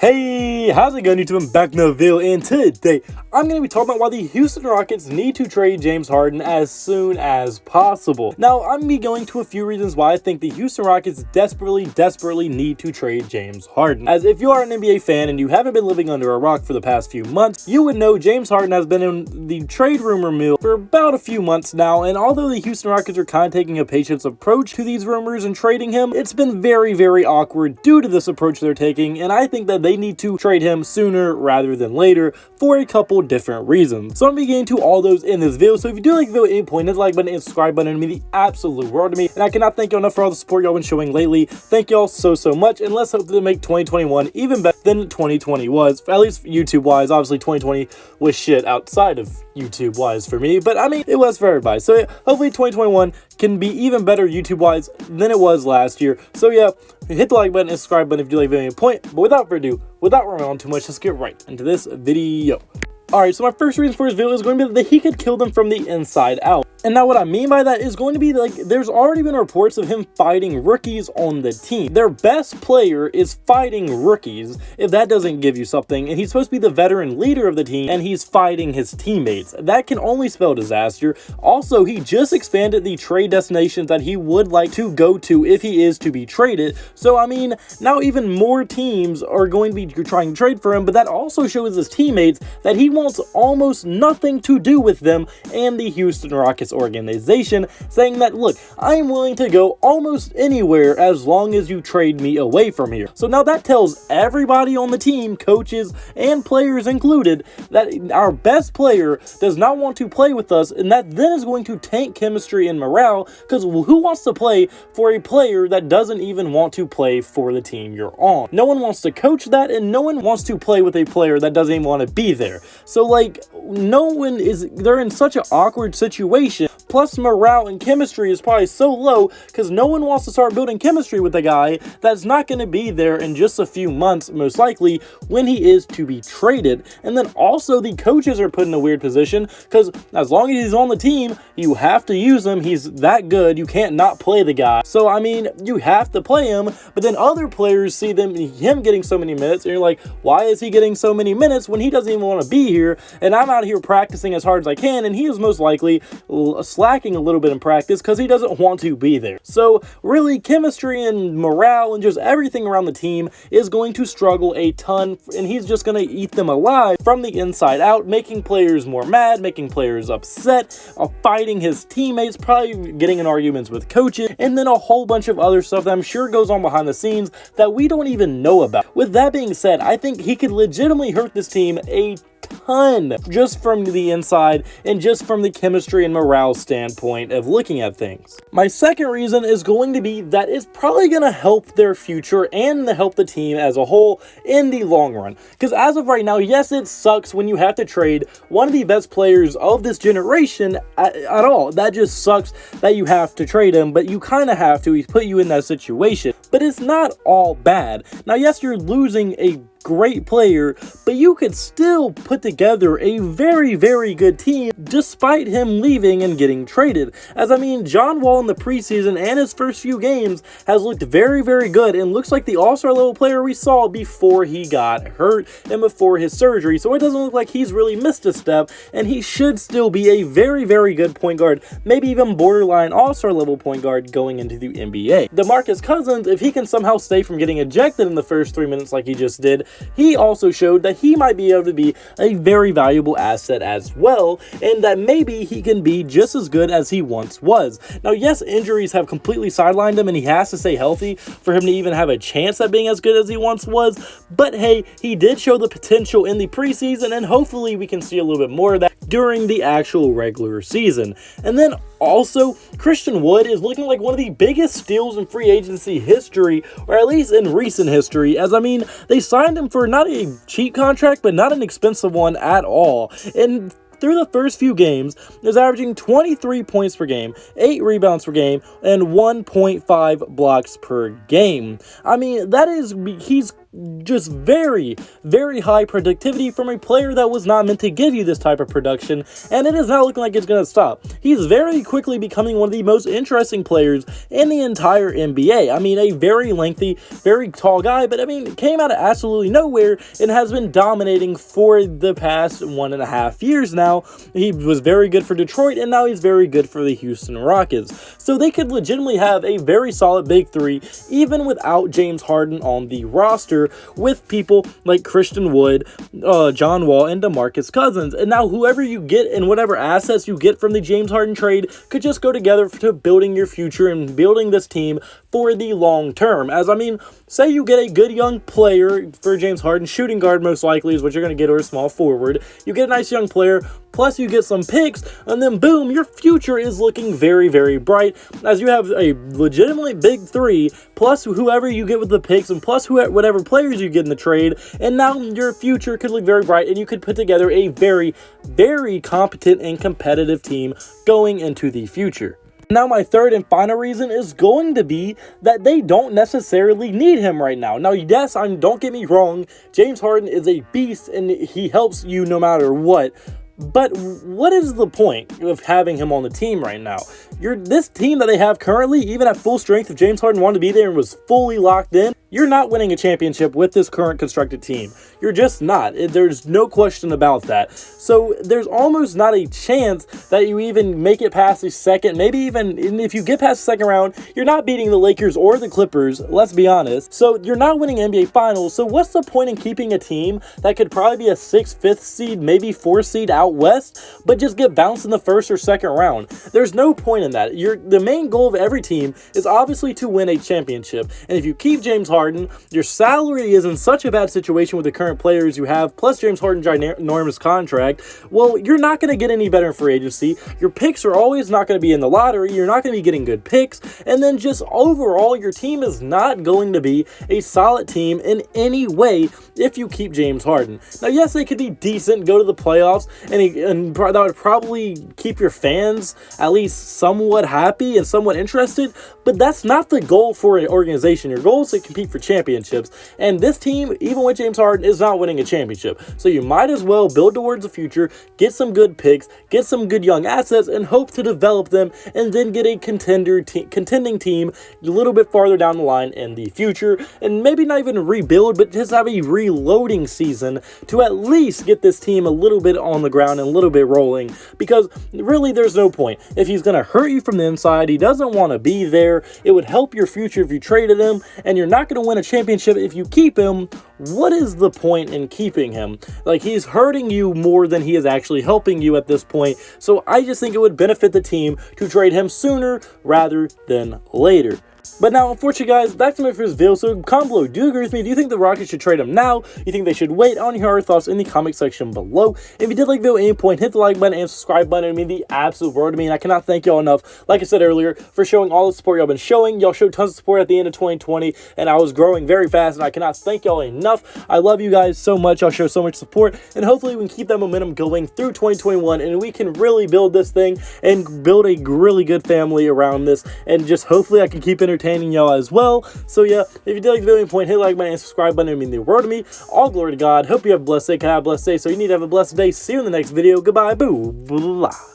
Hey, how's it going, YouTube? I'm back in the video, and today I'm going to be talking about why the Houston Rockets need to trade James Harden as soon as possible. Now, I'm going to be going to a few reasons why I think the Houston Rockets desperately need to trade James Harden. As if you are an NBA fan and you haven't been living under a rock for the past few months, you would know James Harden has been in the trade rumor mill for about a few months now, and although the Houston Rockets are kind of taking a patience approach to these rumors and trading him, it's been very awkward due to this approach they're taking, and I think that they need to trade him sooner rather than later for a couple different reasons. So I'm going to get into all those in this video. So if you do like the video, hit the like button and subscribe button. It would mean the absolute world to me, and I cannot thank you enough for all the support y'all been showing lately. Thank y'all so much, and let's hope to make 2021 even better than 2020 was, at least YouTube wise. Obviously 2020 was shit outside of YouTube wise for me, but I mean it was for everybody. So yeah, hopefully 2021 can be even better YouTube wise than it was last year. So yeah, hit the like button and subscribe button if you like the video point. But without further ado, without running on too much, let's get right into this video. Alright, so my first reason for this video is going to be that he could kill them from the inside out. And now what I mean by that is going to be like, there's already been reports of him fighting rookies on the team. Their best player is fighting rookies, if that doesn't give you something, and he's supposed to be the veteran leader of the team, and he's fighting his teammates. That can only spell disaster. Also, he just expanded the trade destinations that he would like to go to if he is to be traded. So, I mean, now even more teams are going to be trying to trade for him, but that also shows his teammates that he wants almost nothing to do with them and the Houston Rockets organization, saying that, look, I'm willing to go almost anywhere as long as you trade me away from here. So now that tells everybody on the team, coaches and players included, that our best player does not want to play with us, and that then is going to tank chemistry and morale, because who wants to play for a player that doesn't even want to play for the team you're on? No one wants to coach that, and no one wants to play with a player that doesn't even want to be there. So like, they're in such an awkward situation. Plus, morale and chemistry is probably so low because no one wants to start building chemistry with a guy that's not going to be there in just a few months, most likely, when he is to be traded. And then also the coaches are put in a weird position because as long as he's on the team, you have to use him. He's that good. You can't not play the guy. So, I mean, you have to play him, but then other players see him getting so many minutes, and you're like, why is he getting so many minutes when he doesn't even want to be here? And I'm out here practicing as hard as I can, and he is most likely slacking a little bit in practice because he doesn't want to be there. So really, chemistry and morale and just everything around the team is going to struggle a ton, and he's just going to eat them alive from the inside out, making players more mad, making players upset, fighting his teammates, probably getting in arguments with coaches, and then a whole bunch of other stuff that I'm sure goes on behind the scenes that we don't even know about. With that being said, I think he could legitimately hurt this team a ton just from the inside and just from the chemistry and morale standpoint of looking at things. My second reason is going to be that it's probably going to help their future and to help the team as a whole in the long run. Because as of right now, yes, it sucks when you have to trade one of the best players of this generation at all. That just sucks that you have to trade him, but you kind of have to. He's put you in that situation. But it's not all bad. Now, yes, you're losing a great player, but you could still put together a very good team despite him leaving and getting traded. As I mean, John Wall in the preseason and his first few games has looked very good and looks like the all-star level player we saw before he got hurt and before his surgery. So it doesn't look like he's really missed a step, and he should still be a very good point guard, maybe even borderline all-star level point guard going into the NBA. DeMarcus Cousins, if he can somehow stay from getting ejected in the first 3 minutes like he just did, he also showed that he might be able to be a very valuable asset as well, and that maybe he can be just as good as he once was. Now, yes, injuries have completely sidelined him, and he has to stay healthy for him to even have a chance at being as good as he once was, but hey, he did show the potential in the preseason, and hopefully we can see a little bit more of that during the actual regular season. And then also, Christian Wood is looking like one of the biggest steals in free agency history, or at least in recent history, as I mean, they signed him for not a cheap contract, but not an expensive one at all. And through the first few games, is averaging 23 points per game, 8 rebounds per game, and 1.5 blocks per game. I mean, he's just very, very high productivity from a player that was not meant to give you this type of production, and it is not looking like it's going to stop. He's very quickly becoming one of the most interesting players in the entire NBA. I mean, a very lengthy, very tall guy, but I mean, came out of absolutely nowhere and has been dominating for the past 1.5 years now. He was very good for Detroit, and now he's very good for the Houston Rockets. So they could legitimately have a very solid big three, even without James Harden on the roster, with people like Christian Wood, John Wall, and DeMarcus Cousins. And now whoever you get and whatever assets you get from the James Harden trade could just go together to building your future and building this team for the long term. As I mean, say you get a good young player for James Harden, shooting guard most likely is what you're going to get, or a small forward. You get a nice young player, plus you get some picks, and then boom, your future is looking very, very bright, as you have a legitimately big three, plus whoever you get with the picks, and plus whatever players you get in the trade, and now your future could look very bright, and you could put together a very, very competent and competitive team going into the future. Now, my third and final reason is going to be that they don't necessarily need him right now. Now, yes, don't get me wrong, James Harden is a beast and he helps you no matter what. But what is the point of having him on the team right now? This team that they have currently, even at full strength, if James Harden wanted to be there and was fully locked in, you're not winning a championship with this current constructed team. You're just not. There's no question about that. So there's almost not a chance that you even make it past the second. Maybe even if you get past the second round, you're not beating the Lakers or the Clippers, let's be honest. So you're not winning NBA Finals. So what's the point in keeping a team that could probably be a 6th, 5th seed, maybe 4th seed out west, but just get bounced in the first or second round? There's no point in that. The main goal of every team is obviously to win a championship. And if you keep James Harden, your salary is in such a bad situation with the current players you have, plus James Harden's ginormous contract. Well, you're not going to get any better in free agency. Your picks are always not going to be in the lottery. You're not going to be getting good picks. And then just overall, your team is not going to be a solid team in any way if you keep James Harden. Now, yes, they could be decent, go to the playoffs, and that would probably keep your fans at least somewhat happy and somewhat interested, but that's not the goal for an organization. Your goal is to compete for championships, and this team, even with James Harden, is not winning a championship. So you might as well build towards the future, get some good picks, get some good young assets, and hope to develop them, and then get a contending team a little bit farther down the line in the future, and maybe not even rebuild, but just have a reloading season to at least get this team a little bit on the ground and a little bit rolling, because really there's no point. If he's going to hurt you from the inside, he doesn't want to be there. It would help your future if you traded him, and you're not going to win a championship if you keep him. What is the point in keeping him? Like, he's hurting you more than he is actually helping you at this point. So I just think it would benefit the team to trade him sooner rather than later. But now, unfortunately, guys, that's it for this video. So comment below. Do you agree with me? Do you think the Rockets should trade him now? You think they should wait? I want to hear your thoughts in the comment section below. If you did like the video at any point, hit the like button and subscribe button. It means the absolute world to me, and I cannot thank y'all enough, like I said earlier, for showing all the support y'all been showing. Y'all showed tons of support at the end of 2020, and I was growing very fast, and I cannot thank y'all enough. I love you guys so much. Y'all show so much support, and hopefully we can keep that momentum going through 2021, and we can really build this thing and build a really good family around this, and just hopefully I can keep entertaining y'all as well. So yeah, if you did like the video, hit the like button and subscribe button. It means the world to me. All glory to God. Hope you have a blessed day. Can I have a blessed day? So you need to have a blessed day. See you in the next video. Goodbye. Boo. Blah.